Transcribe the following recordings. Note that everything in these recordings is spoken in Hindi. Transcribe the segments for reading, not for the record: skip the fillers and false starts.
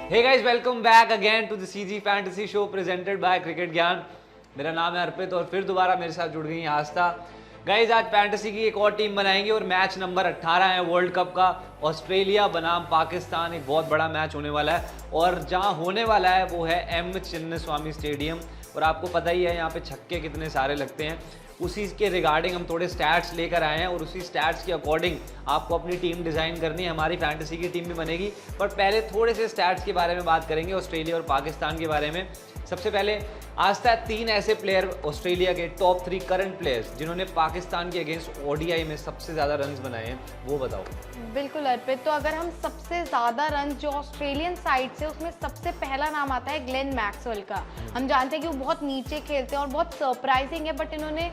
Hey guys, welcome back again to the CG Fantasy Show presented by cricket ज्ञान। मेरा नाम है अर्पित और फिर दोबारा मेरे साथ जुड़ गई हैं आस्था। गाइज आज फैंटेसी की एक और टीम बनाएंगे और मैच नंबर 18 है वर्ल्ड कप का। ऑस्ट्रेलिया बनाम पाकिस्तान, एक बहुत बड़ा मैच होने वाला है और जहां होने वाला है वो है एम चिन्नस्वामी स्टेडियम। और आपको पता ही है यहाँ पे छक्के कितने सारे लगते हैं, उसी के रिगार्डिंग हम थोड़े स्टैट्स लेकर आए हैं और उसी स्टैट्स के अकॉर्डिंग आपको अपनी टीम डिज़ाइन करनी है। हमारी फैंटेसी की टीम भी बनेगी, पर पहले थोड़े से स्टैट्स के बारे में बात करेंगे, ऑस्ट्रेलिया और पाकिस्तान के बारे में। सबसे पहले आज तक 3 ऐसे प्लेयर ऑस्ट्रेलिया के टॉप 3 करंट प्लेयर्स जिन्होंने पाकिस्तान के अगेंस्ट ओडीआई में सबसे ज़्यादा रन्स बनाए हैं, वो बताओ। बिल्कुल अर्पित, तो अगर हम सबसे ज़्यादा रन जो ऑस्ट्रेलियन साइड से, उसमें सबसे पहला नाम आता है ग्लेन मैक्सवेल का। हम जानते हैं कि वो बहुत नीचे खेलते हैं और बहुत सरप्राइजिंग है, बट इन्होंने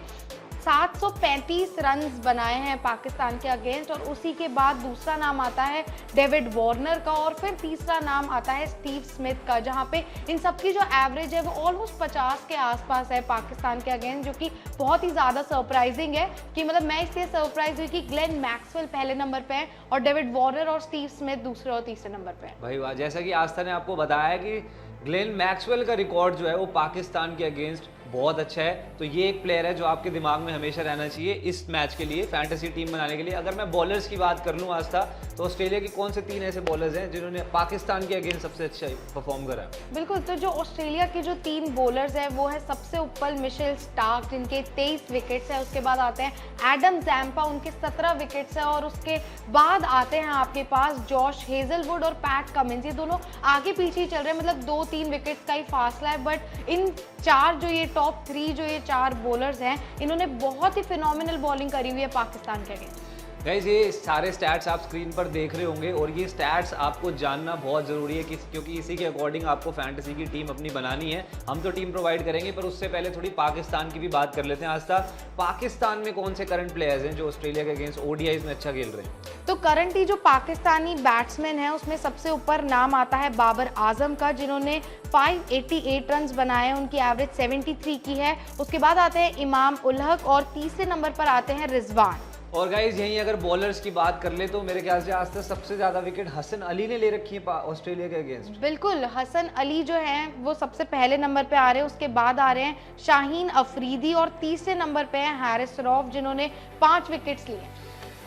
735 रन्स बनाए हैं पाकिस्तान के अगेंस्ट। और उसी के बाद दूसरा नाम आता है डेविड वार्नर का और फिर तीसरा नाम आता है स्टीव स्मिथ का, जहां पे इन सबकी जो एवरेज है वो ऑलमोस्ट 50 के आसपास है पाकिस्तान के अगेंस्ट, जो कि बहुत ही ज़्यादा सरप्राइजिंग है। कि मतलब मैं इसलिए सरप्राइज हुई कि ग्लेन मैक्सवेल पहले नंबर पे है और डेविड वार्नर और स्टीव स्मिथ दूसरे और तीसरे नंबर पे है। भाई वाह, जैसा कि आस्था ने आपको बताया कि ग्लेन मैक्सवेल का रिकॉर्ड जो है वो पाकिस्तान के अगेंस्ट बहुत अच्छा है, तो ये एक प्लेयर है जो आपके दिमाग में हमेशा रहना चाहिए इस मैच के लिए, फैंटेसी टीम बनाने के लिए। अगर मैं बॉलर्स की बात कर लूँ आज था, तो ऑस्ट्रेलिया के कौन से 3 ऐसे बॉलर्स हैं जिन्होंने पाकिस्तान के अगेंस्ट सबसे अच्छा परफॉर्म करा? बिल्कुल, तो जो ऑस्ट्रेलिया के जो 3 बॉलर्स हैं वो है सबसे ऊपर मिशेल स्टार्क जिनके 23 विकेट्स हैं। उसके बाद आते हैं एडम जैम्पा, उनके 17 विकेट्स हैं। और उसके बाद आते हैं आपके पास जॉश हेजलवुड और पैट कमिंस। ये दोनों आगे पीछे ही चल रहे हैं, मतलब 2-3 विकेट्स का ही फासला है। बट इन 4 जो ये टॉप 3 जो ये 4 बॉलर्स हैं, इन्होंने बहुत ही फिनोमिनल बॉलिंग करी हुई है पाकिस्तान के अगेंस्ट। गाइस ये सारे स्टैट्स आप स्क्रीन पर देख रहे होंगे और ये स्टैट्स आपको जानना बहुत ज़रूरी है क्योंकि इसी के अकॉर्डिंग आपको फैंटेसी की टीम अपनी बनानी है। हम तो टीम प्रोवाइड करेंगे, पर उससे पहले थोड़ी पाकिस्तान की भी बात कर लेते हैं। आज तक पाकिस्तान में कौन से करंट प्लेयर्स हैं जो ऑस्ट्रेलिया के अगेंस्ट ओडीआईज में अच्छा खेल रहे हैं? तो करंटली जो पाकिस्तानी बैट्समैन है उसमें सबसे ऊपर नाम आता है बाबर आजम का, जिन्होंने 588 रन्स बनाए हैं। उनकी एवरेज 73 की है। उसके बाद आते हैं इमाम उल हक और तीसरे नंबर पर आते हैं रिजवान। और गाइज यहीं अगर बॉलर्स की बात कर ले तो मेरे ख्याल से आज तक सबसे ज़्यादा विकेट हसन अली ने ले रखी है ऑस्ट्रेलिया के अगेंस्ट। बिल्कुल, हसन अली जो हैं वो सबसे पहले नंबर पे आ रहे हैं। उसके बाद आ रहे हैं शाहीन अफरीदी और तीसरे नंबर पे हैं हैरिस रऊफ, जिन्होंने 5 विकेट्स लिए।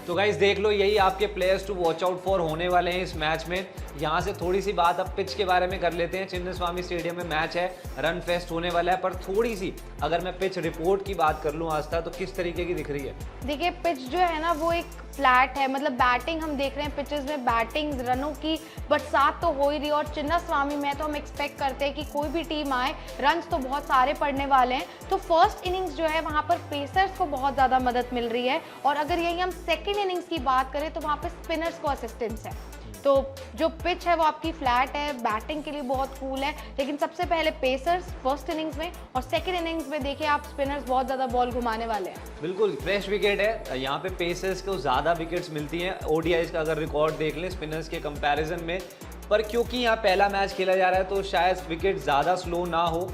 तो गाइज देख लो, यही आपके players to watch out for होने वाले हैं इस मैच में। यहाँ से थोड़ी सी बात अब पिच के बारे में कर लेते हैं। चिन्नस्वामी स्टेडियम में मैच है, रन फेस्ट होने वाला है, पर थोड़ी सी अगर मैं पिच रिपोर्ट की बात कर लूँ आस्था, तो किस तरीके की दिख रही है? देखिए, पिच जो है ना वो एक फ्लैट है, मतलब बैटिंग हम देख रहे हैं पिचेस में बैटिंग रनों की बरसात तो हो ही रही है। और चिन्नस्वामी में तो हम एक्सपेक्ट करते हैं कि कोई भी टीम आए, रन्स तो बहुत सारे पड़ने वाले हैं। तो फर्स्ट इनिंग्स जो है वहाँ पर पेसर्स को बहुत ज़्यादा मदद मिल रही है। और अगर यही हम सेकेंड इनिंग्स की बात करें तो वहाँ पर स्पिनर्स को असिस्टेंस है। तो जो पिच है वो आपकी फ्लैट है, बैटिंग के लिए बहुत कूल है। लेकिन सबसे पहले पेसर्स फर्स्ट इनिंग्स में और सेकंड इनिंग्स में देखिए आप स्पिनर्स बहुत ज़्यादा बॉल घुमाने वाले हैं। बिल्कुल फ्रेश विकेट है, यहाँ पे पेसर्स को ज़्यादा विकेट्स मिलती हैं ओडीआईज का अगर रिकॉर्ड देख लें स्पिनर्स के कंपैरिजन में। पर क्योंकि यहाँ पहला मैच खेला जा रहा है तो शायद विकेट ज़्यादा स्लो ना हो।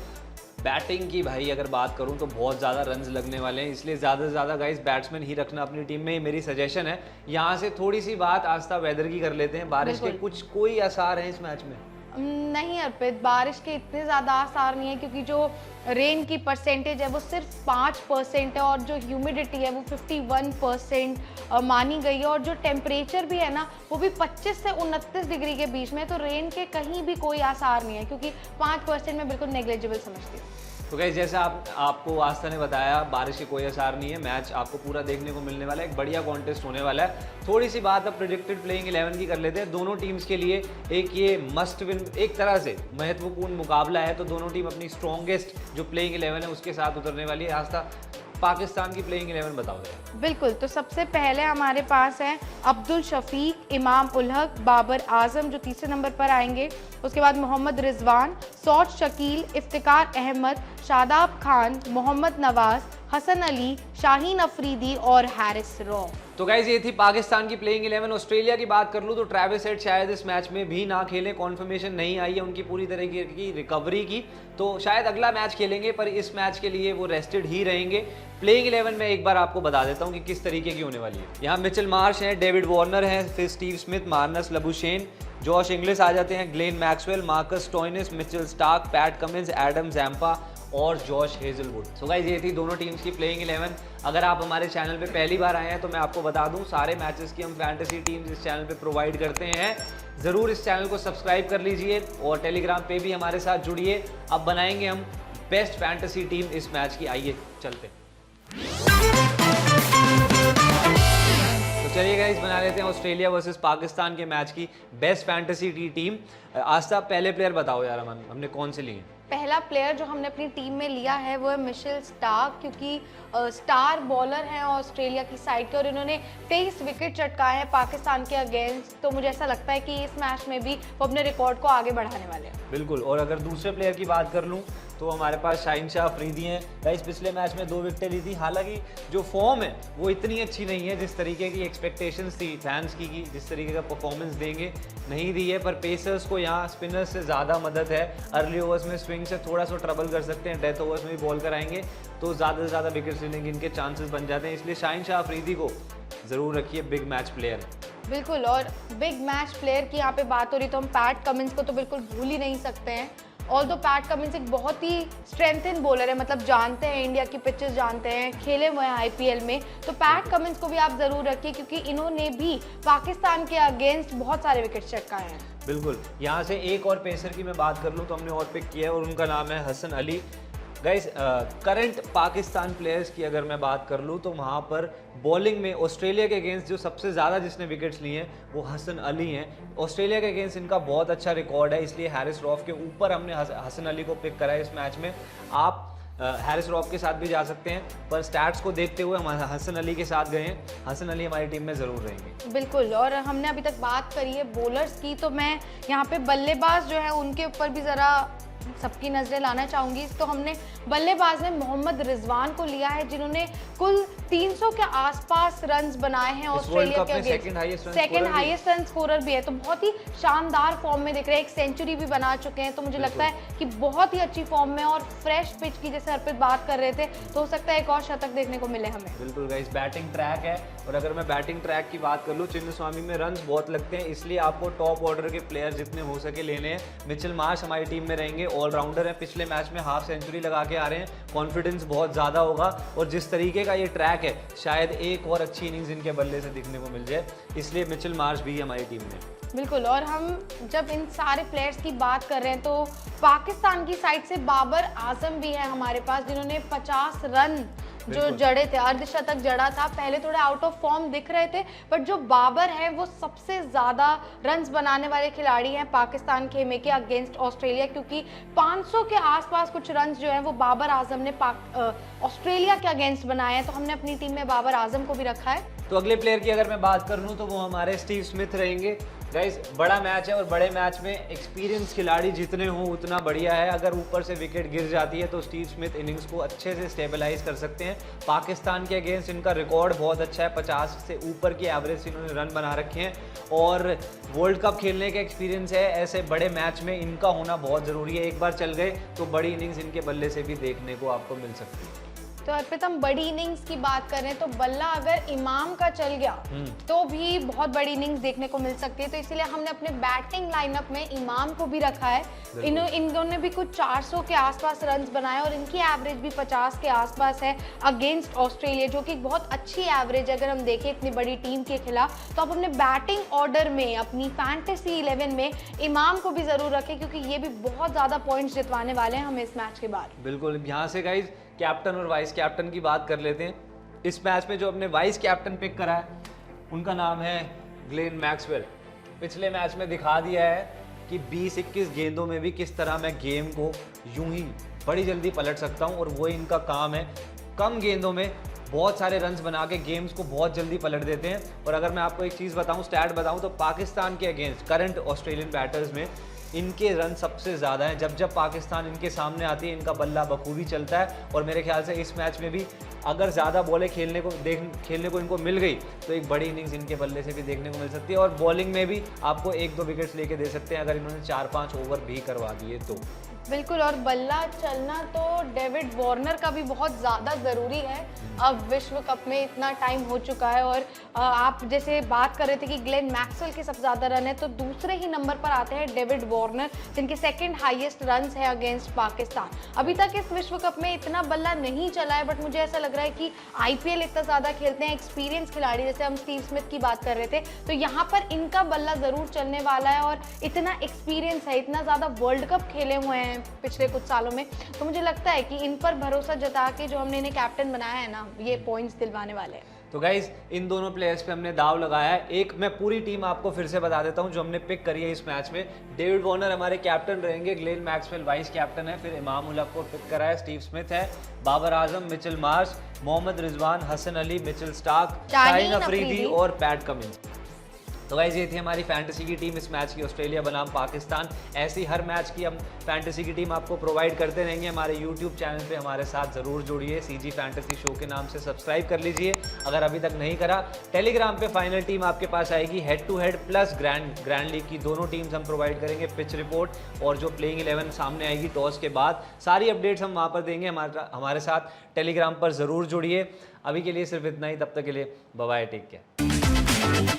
बैटिंग की भाई अगर बात करूं तो बहुत ज़्यादा रन्स लगने वाले हैं, इसलिए ज़्यादा से ज़्यादा गाइस बैट्समैन ही रखना अपनी टीम में, मेरी सजेशन है। यहाँ से थोड़ी सी बात आस्था वेदर की कर लेते हैं। बारिश के कोई आसार हैं इस मैच में? नहीं अर्पित, बारिश के इतने ज़्यादा आसार नहीं है, क्योंकि जो रेन की परसेंटेज है वो सिर्फ 5% है और जो ह्यूमिडिटी है वो 51% मानी गई है। और जो टेम्परेचर भी है ना वो भी 25 से 29 डिग्री के बीच में। तो रेन के कहीं भी कोई आसार नहीं है, क्योंकि 5% में बिल्कुल नेग्लिजिबल समझती हूँ। तो गाइस जैसा आपको आस्था ने बताया, बारिश के कोई आसार नहीं है, मैच आपको पूरा देखने को मिलने वाला है, एक बढ़िया कॉन्टेस्ट होने वाला है। थोड़ी सी बात अब प्रेडिक्टेड प्लेइंग 11 की कर लेते हैं। दोनों टीम्स के लिए एक ये मस्ट विन, एक तरह से महत्वपूर्ण मुकाबला है। तो दोनों टीम अपनी स्ट्रॉन्गेस्ट जो प्लेइंग 11 है उसके साथ उतरने वाली है। आस्था पाकिस्तान की प्लेइंग 11 बताओ। बिल्कुल, तो सबसे पहले हमारे पास है अब्दुल शफीक, इमाम उल हक, बाबर आजम जो तीसरे नंबर पर आएंगे। उसके बाद मोहम्मद रिजवान, सौद शकील, इफ्तिकार अहमद, शादाब खान, मोहम्मद नवाज, हसन अली, शाहीन अफरीदी और हैरिस रऊफ। तो गाइज ये थी पाकिस्तान की प्लेइंग 11। ऑस्ट्रेलिया की बात कर लूँ तो ट्रेविस हेड शायद इस मैच में भी ना खेलें, कॉन्फर्मेशन नहीं आई है उनकी पूरी तरीके की रिकवरी की, तो शायद अगला मैच खेलेंगे, पर इस मैच के लिए वो रेस्टेड ही रहेंगे। प्लेइंग 11 में एक बार आपको बता देता हूँ कि किस तरीके की होने वाली है। यहाँ मिचेल मार्श हैं, डेविड वार्नर हैं, फिर Steve Smith, Marnus Labuschagne, Josh Inglis आ जाते हैं, Glenn Maxwell, Marcus Stoinis, Mitchell Starc, Pat Cummins, Adam Zampa और जॉश हेजलवुड। सो गाइस ये थी दोनों टीम्स की प्लेइंग 11। अगर आप हमारे चैनल पे पहली बार आए हैं तो मैं आपको बता दूं सारे मैचेस की हम फैंटेसी टीम्स इस चैनल पे प्रोवाइड करते हैं। ज़रूर इस चैनल को सब्सक्राइब कर लीजिए और टेलीग्राम पे भी हमारे साथ जुड़िए। अब बनाएंगे हम बेस्ट फैंटेसी टीम इस मैच की। आइए चलते हैं। तो चलिए गाइस बना लेते हैं ऑस्ट्रेलिया वर्सेस पाकिस्तान के मैच की बेस्ट फैंटेसी टीम। आस्था पहले प्लेयर बताओ यार, हमने कौन से लिए? पहला प्लेयर जो हमने अपनी टीम में लिया है वो है मिचेल स्टार्क, क्योंकि स्टार बॉलर हैं ऑस्ट्रेलिया की साइड के और इन्होंने 23 विकेट चटकाए हैं पाकिस्तान के अगेंस्ट। तो मुझे ऐसा लगता है कि इस मैच में भी वो अपने रिकॉर्ड को आगे बढ़ाने वाले हैं। बिल्कुल। और अगर दूसरे प्लेयर की बात कर लूँ तो हमारे पास शाहिन शाह अफरीदी हैं। गाइस पिछले मैच में 2 विकेटें ली थी। हालांकि जो फॉर्म है वो इतनी अच्छी नहीं है जिस तरीके की एक्सपेक्टेशंस थी फैंस की जिस तरीके का परफॉर्मेंस देंगे नहीं दी है। पर पेसर्स को यहाँ स्पिनर्स से ज़्यादा मदद है। अर्ली ओवर्स में स्विंग से थोड़ा सा ट्रबल कर सकते हैं, डेथ ओवर्स में भी बॉल कराएंगे तो ज़्यादा से ज़्यादा विकेट्स लेने के इनके चांसेस बन जाते हैं। इसलिए शाहिन शाह अफरीदी को ज़रूर रखिए, बिग मैच प्लेयर। बिल्कुल। और बिग मैच प्लेयर की यहाँ पे बात हो रही तो हम पैट कमिंस को तो बिल्कुल भूल ही नहीं सकते हैं। ऑल दो पैट कमिंस एक बहुत ही स्ट्रेंथन बॉलर है, मतलब जानते हैं इंडिया की पिचेस, जानते हैं, खेले हुए हैं आईपीएल में। तो पैट कमिंस को भी आप ज़रूर रखिए क्योंकि इन्होंने भी पाकिस्तान के अगेंस्ट बहुत सारे विकेट चटकाए हैं। बिल्कुल। यहाँ से एक और पेसर की मैं बात कर लूँ तो हमने और पिक किया है और उनका नाम है Hasan Ali. Guys current Pakistan players की अगर मैं बात कर लूँ तो वहाँ पर बॉलिंग में ऑस्ट्रेलिया के अगेंस्ट जो सबसे ज़्यादा जिसने विकेट्स लिए हैं वो हसन अली हैं। ऑस्ट्रेलिया के अगेंस्ट इनका बहुत अच्छा रिकॉर्ड है, इसलिए हैरिस रॉफ के ऊपर हमने हसन अली को पिक करा है इस मैच में। आप हैरिस रॉफ के साथ भी जा सकते हैं, पर स्टैट्स को देखते हुए हम हसन अली के साथ गए हैं। हसन अली हमारी टीम में ज़रूर रहेंगे। बिल्कुल। और हमने अभी तक बात करी है बॉलर्स की, तो मैं यहाँ पे बल्लेबाज जो है उनके ऊपर भी ज़रा सबकी नजरें लाना चाहूंगी। तो हमने बल्लेबाज में मोहम्मद रिजवान को लिया है जिन्होंने कुल 300 के आसपास रन्स बनाए हैं ऑस्ट्रेलिया के against. Second highest run scorer भी है, तो बहुत ही शानदार फॉर्म में दिख रहे हैं। एक सेंचुरी भी बना चुके हैं, तो मुझे लगता है कि बहुत ही अच्छी फॉर्म में और फ्रेश पिच की जैसे अर्पित बात कर रहे थे, तो हो सकता है एक और शतक देखने को मिले हमें। बिल्कुल गाइस, बैटिंग ट्रैक है और अगर मैं बैटिंग ट्रैक की बात कर लूँ चिन्नस्वामी में रन्स बहुत लगते हैं, इसलिए आपको टॉप ऑर्डर के प्लेयर जितने हो सके लेने हैं। मिचेल मार्श हमारी टीम में रहेंगे, ऑलराउंडर है, पिछले मैच में हाफ सेंचुरी लगा के आ रहे हैं, कॉन्फिडेंस बहुत ज़्यादा होगा और जिस तरीके का ये ट्रैक है शायद एक और अच्छी इनिंग्स इनके बल्ले से दिखने को मिल जाए, इसलिए मिचेल मार्श भी हमारी टीम में। बिल्कुल। और हम जब इन सारे प्लेयर्स की बात कर रहे हैं तो पाकिस्तान की साइड से बाबर आजम भी है हमारे पास जिन्होंने 50 रन जो जड़े थे, अर्धशतक जड़ा था। पहले थोड़े आउट ऑफ फॉर्म दिख रहे थे, बट जो बाबर है वो सबसे ज़्यादा रन्स बनाने वाले खिलाड़ी हैं पाकिस्तान खेमे के अगेंस्ट ऑस्ट्रेलिया, क्योंकि 500 के आसपास कुछ रन्स जो हैं वो बाबर आजम ने ऑस्ट्रेलिया के अगेंस्ट बनाए हैं। तो हमने अपनी टीम में बाबर आजम को भी रखा है। तो अगले प्लेयर की अगर मैं बात कर लूँ तो वो हमारे स्टीव स्मिथ रहेंगे। गाइस बड़ा मैच है और बड़े मैच में एक्सपीरियंस खिलाड़ी जितने हों उतना बढ़िया है। अगर ऊपर से विकेट गिर जाती है तो स्टीव स्मिथ इनिंग्स को अच्छे से स्टेबलाइज कर सकते हैं। पाकिस्तान के अगेंस्ट इनका रिकॉर्ड बहुत अच्छा है, 50 से ऊपर की एवरेज से इन्होंने रन बना रखे हैं और वर्ल्ड कप खेलने का एक्सपीरियंस है। ऐसे बड़े मैच में इनका होना बहुत ज़रूरी है, एक बार चल गए तो बड़ी इनिंग्स इनके बल्ले से भी देखने को आपको मिल सकती है। तो अर्पित हम बड़ी इनिंग्स की बात करें तो बल्ला अगर इमाम का चल गया तो भी बहुत बड़ी इनिंग्स देखने को मिल सकती है। तो इसीलिए हमने अपने बैटिंग लाइनअप में इमाम को भी रखा है। इन्होंने भी कुछ 400 के आसपास रन्स बनाए और इनकी एवरेज भी 50 के आसपास है अगेंस्ट ऑस्ट्रेलिया, जो कि बहुत अच्छी एवरेज है अगर हम देखें इतनी बड़ी टीम के खिलाफ। तो आप अपने बैटिंग ऑर्डर में अपनी फैंटेसी 11 में इमाम को भी जरूर रखें क्योंकि ये भी बहुत ज़्यादा पॉइंट्स जितवाने वाले हैं हमें इस मैच के बाद। बिल्कुल। यहाँ से गाइज कैप्टन और वाइस कैप्टन की बात कर लेते हैं। इस मैच में जो अपने वाइस कैप्टन पिक करा है उनका नाम है ग्लेन मैक्सवेल। पिछले मैच में दिखा दिया है कि 20-21 गेंदों में भी किस तरह मैं गेम को यूं ही बड़ी जल्दी पलट सकता हूं और वो इनका काम है। कम गेंदों में बहुत सारे रन्स बना के गेम्स को बहुत जल्दी पलट देते हैं। और अगर मैं आपको एक चीज़ बताऊं, स्टैट बताऊं, तो पाकिस्तान के अगेंस्ट करंट ऑस्ट्रेलियन बैटर्स में इनके रन सबसे ज़्यादा हैं। जब जब पाकिस्तान इनके सामने आती है इनका बल्ला बखूबी चलता है और मेरे ख्याल से इस मैच में भी अगर ज़्यादा बॉलें खेलने को इनको मिल गई तो एक बड़ी इनिंग्स इनके बल्ले से भी देखने को मिल सकती है और बॉलिंग में भी आपको 1-2 विकेट्स लेके दे सकते हैं अगर इन्होंने 4-5 ओवर भी करवा दिए तो। बिल्कुल, और बल्ला चलना तो डेविड वार्नर का भी बहुत ज़्यादा ज़रूरी है। अब विश्व कप में इतना टाइम हो चुका है और आप जैसे बात कर रहे थे कि ग्लेन मैक्सवेल के सबसे ज़्यादा रन है, तो दूसरे ही नंबर पर आते हैं डेविड वार्नर, जिनके सेकंड हाईएस्ट रन्स है अगेंस्ट पाकिस्तान। अभी तक इस विश्व कप में इतना बल्ला नहीं चला है, बट मुझे ऐसा लग रहा है कि आईपीएल इतना ज़्यादा खेलते हैं एक्सपीरियंस खिलाड़ी, जैसे हम स्टीव स्मिथ की बात कर रहे थे, तो यहाँ पर इनका बल्ला ज़रूर चलने वाला है। और इतना एक्सपीरियंस है, इतना ज़्यादा वर्ल्ड कप खेले हुए हैं पिछले कुछ सालों में, तो मुझे लगता है कि इन पर भरोसा जता के जो हमने इन्हें कैप्टन बनाया है ना, ये पॉइंट्स दिलवाने वाले हैं। तो गाइज इन दोनों प्लेयर्स पे हमने दाव लगाया है। एक मैं पूरी टीम आपको फिर से बता देता हूं जो हमने पिक करी है इस मैच में। डेविड वार्नर हमारे कैप्टन रहेंगे, ग्लेन मैक्सवेल वाइस कैप्टन है, फिर इमाम उल हक को पिक करा है, स्टीव स्मिथ है, Babar Azam, Mitchell Marsh, Mohammad Rizwan, Hasan Ali, Mitchell Starc, Shaheen Afridi और पैट कमिंस। तो गाइस ये थी हमारी फैंटेसी की टीम इस मैच की, ऑस्ट्रेलिया बनाम पाकिस्तान। ऐसी हर मैच की हम फैंटेसी की टीम आपको प्रोवाइड करते रहेंगे। हमारे यूट्यूब चैनल पे हमारे साथ ज़रूर जुड़िए, सीजी फैंटेसी शो के नाम से सब्सक्राइब कर लीजिए अगर अभी तक नहीं करा। टेलीग्राम पे फाइनल टीम आपके पास आएगी, head to head plus grand league की दोनों टीम्स हम प्रोवाइड करेंगे, पिच रिपोर्ट और जो प्लेइंग 11 सामने आएगी टॉस के बाद, सारी अपडेट्स हम वहाँ पर देंगे। हमारे साथ टेलीग्राम पर ज़रूर जुड़िए। अभी के लिए सिर्फ इतना ही, तब तक के लिए बाय बाय, टेक केयर।